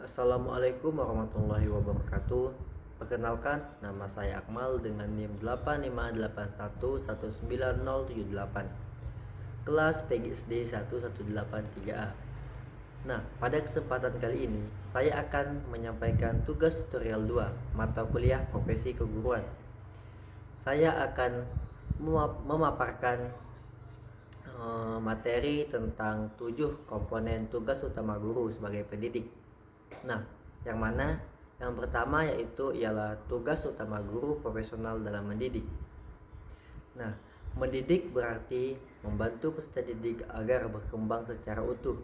Assalamualaikum warahmatullahi wabarakatuh. Perkenalkan, nama saya Akmal dengan NIM 858119078. Kelas PGSD 11833A. Nah, pada kesempatan kali ini saya akan menyampaikan tugas tutorial 2 mata kuliah profesi keguruan. Saya akan memaparkan materi tentang 7 komponen tugas utama guru sebagai pendidik. Nah, yang mana yang pertama ialah tugas utama guru profesional dalam mendidik. Nah, mendidik berarti membantu peserta didik agar berkembang secara utuh,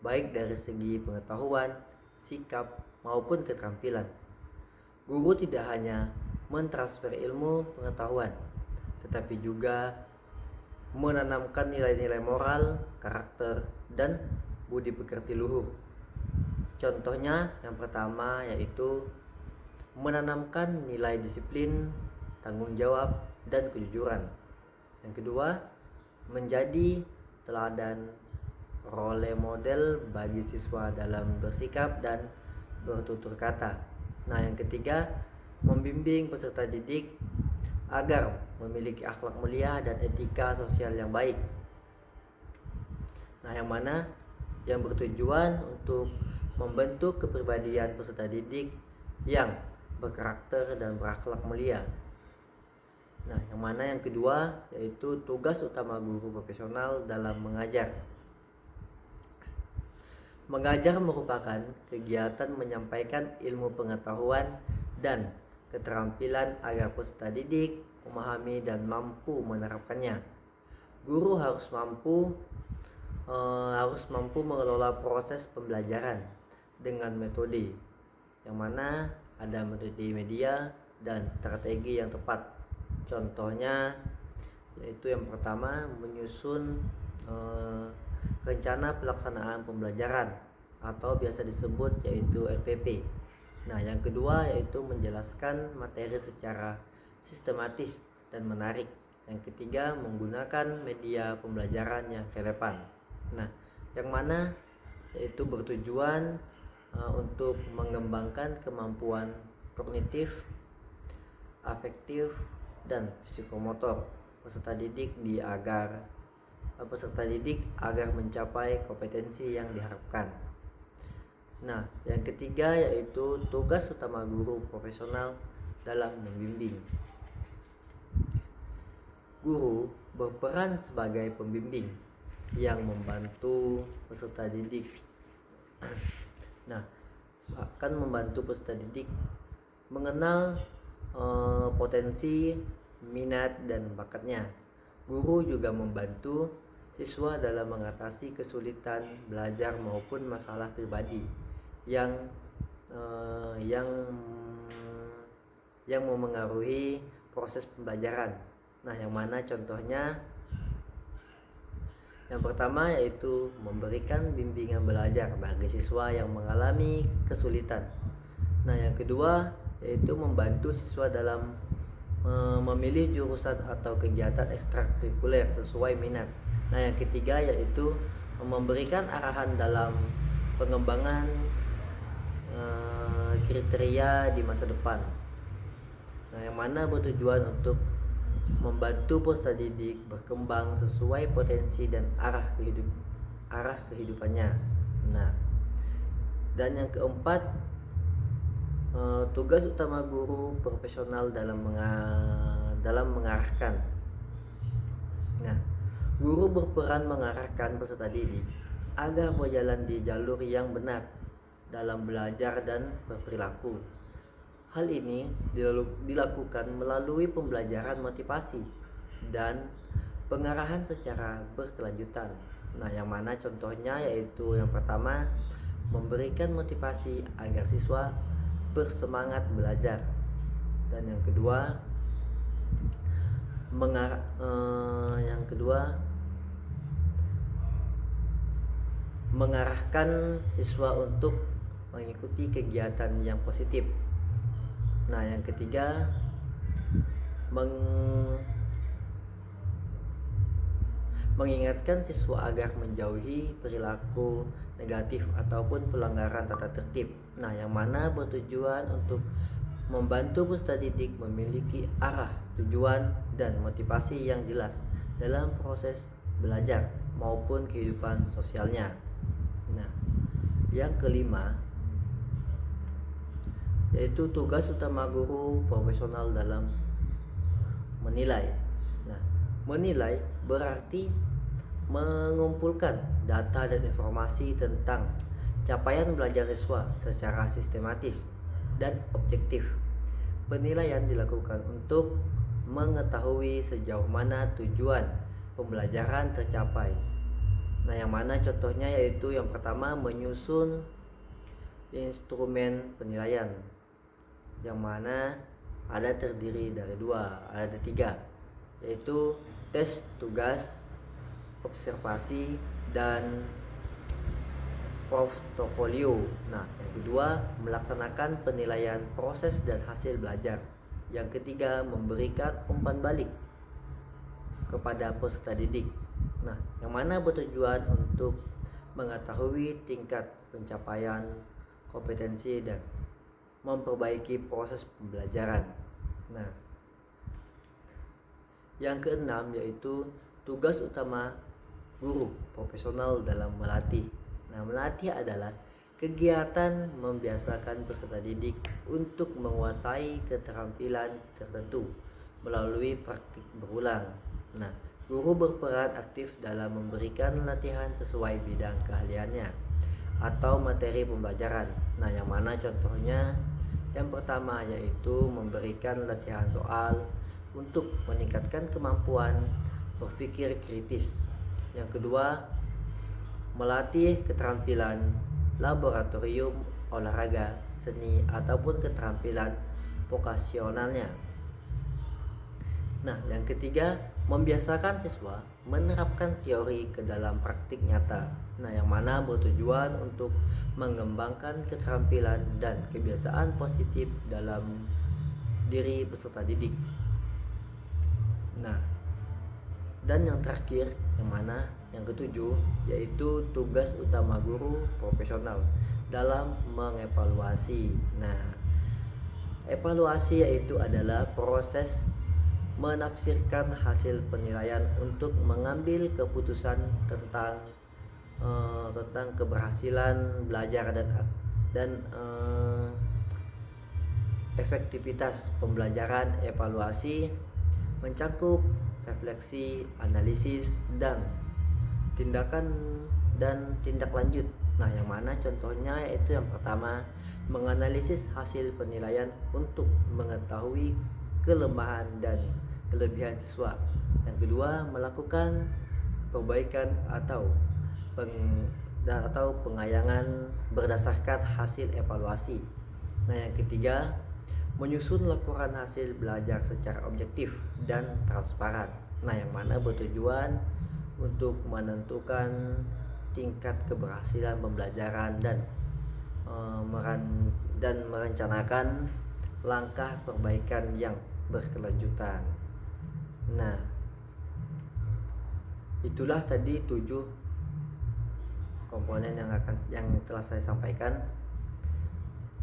baik dari segi pengetahuan, sikap, maupun keterampilan. Guru tidak hanya mentransfer ilmu pengetahuan, tetapi juga menanamkan nilai-nilai moral, karakter, dan budi pekerti luhur. Contohnya yang pertama yaitu menanamkan nilai disiplin, tanggung jawab, dan kejujuran. Yang kedua, menjadi teladan role model bagi siswa dalam bersikap dan bertutur kata. Nah, yang ketiga, membimbing peserta didik agar memiliki akhlak mulia dan etika sosial yang baik. Nah, yang mana yang bertujuan untuk membentuk kepribadian peserta didik yang berkarakter dan berakhlak mulia. Nah, yang mana yang kedua yaitu tugas utama guru profesional dalam mengajar. Mengajar merupakan kegiatan menyampaikan ilmu pengetahuan dan keterampilan agar peserta didik memahami dan mampu menerapkannya. Guru harus mampu mengelola proses pembelajaran dengan metode yang mana ada metode media dan strategi yang tepat. Contohnya yaitu yang pertama menyusun rencana pelaksanaan pembelajaran atau biasa disebut yaitu RPP. Nah, yang kedua yaitu menjelaskan materi secara sistematis dan menarik. Yang ketiga, menggunakan media pembelajaran yang relevan. Nah, yang mana yaitu bertujuan untuk mengembangkan kemampuan kognitif, afektif, dan psikomotor peserta didik agar mencapai kompetensi yang diharapkan. Nah, yang ketiga yaitu tugas utama guru profesional dalam membimbing. Guru berperan sebagai pembimbing yang membantu peserta didik. Nah, akan membantu peserta didik mengenal potensi, minat, dan bakatnya. Guru juga membantu siswa dalam mengatasi kesulitan belajar maupun masalah pribadi yang memengaruhi proses pembelajaran. Nah, yang mana contohnya yang pertama yaitu memberikan bimbingan belajar bagi siswa yang mengalami kesulitan. Nah, yang kedua yaitu membantu siswa dalam memilih jurusan atau kegiatan ekstrakurikuler sesuai minat. Nah, yang ketiga yaitu memberikan arahan dalam pengembangan kriteria di masa depan. Nah, yang mana bertujuan untuk membantu peserta didik berkembang sesuai potensi dan arah kehidupannya. Nah, dan yang keempat, tugas utama guru profesional dalam mengarahkan. Nah, guru berperan mengarahkan peserta didik agar berjalan di jalur yang benar dalam belajar dan berperilaku. Hal ini dilakukan melalui pembelajaran motivasi dan pengarahan secara berkelanjutan. Nah, yang mana contohnya yaitu yang pertama, memberikan motivasi agar siswa bersemangat belajar, dan yang kedua mengarahkan siswa untuk mengikuti kegiatan yang positif. Nah, yang ketiga mengingatkan siswa agar menjauhi perilaku negatif ataupun pelanggaran tata tertib. Nah, yang mana bertujuan untuk membantu peserta didik memiliki arah, tujuan, dan motivasi yang jelas dalam proses belajar maupun kehidupan sosialnya. Nah, yang kelima yaitu tugas utama guru profesional dalam menilai. Nah, menilai berarti mengumpulkan data dan informasi tentang capaian belajar siswa secara sistematis dan objektif. Penilaian dilakukan untuk mengetahui sejauh mana tujuan pembelajaran tercapai. Nah, yang mana contohnya yaitu yang pertama menyusun instrumen penilaian, yang mana terdiri dari ada tiga, yaitu tes, tugas, observasi, dan portofolio. Nah, yang kedua melaksanakan penilaian proses dan hasil belajar. Yang ketiga memberikan umpan balik kepada peserta didik. Nah, yang mana bertujuan untuk mengetahui tingkat pencapaian kompetensi dan memperbaiki proses pembelajaran. Nah, yang keenam yaitu tugas utama guru profesional dalam melatih. Nah, melatih adalah kegiatan membiasakan peserta didik untuk menguasai keterampilan tertentu melalui praktik berulang. Nah, guru berperan aktif dalam memberikan latihan sesuai bidang keahliannya atau materi pembelajaran. Nah, yang mana contohnya yang pertama yaitu memberikan latihan soal untuk meningkatkan kemampuan berpikir kritis. Yang kedua, melatih keterampilan laboratorium, olahraga, seni, ataupun keterampilan vokasionalnya. Nah, yang ketiga, membiasakan siswa menerapkan teori ke dalam praktik nyata. Nah, yang mana bertujuan untuk mengembangkan keterampilan dan kebiasaan positif dalam diri peserta didik. Nah, dan yang terakhir, yang mana yang ketujuh, yaitu tugas utama guru profesional dalam mengevaluasi. Nah, evaluasi yaitu adalah proses menafsirkan hasil penilaian untuk mengambil keputusan tentang keberhasilan belajar dan efektivitas pembelajaran. Evaluasi mencakup refleksi, analisis, dan tindak lanjut. Nah, yang mana contohnya yaitu yang pertama menganalisis hasil penilaian untuk mengetahui kelemahan dan kelebihan siswa. Yang kedua, melakukan perbaikan atau pengayangan berdasarkan hasil evaluasi. Nah, yang ketiga, menyusun laporan hasil belajar secara objektif dan transparan. Nah, yang mana bertujuan untuk menentukan tingkat keberhasilan pembelajaran dan merencanakan langkah perbaikan yang berkelanjutan. Nah, itulah tadi 7 komponen yang telah saya sampaikan.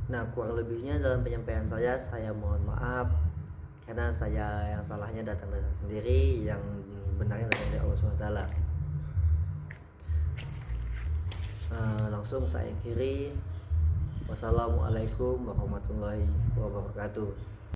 Nah, kurang lebihnya dalam penyampaian saya mohon maaf karena yang salahnya datang dari saya sendiri, yang benarnya datang dari Allah SWT. Langsung saya akhiri. Wassalamualaikum warahmatullahi wabarakatuh.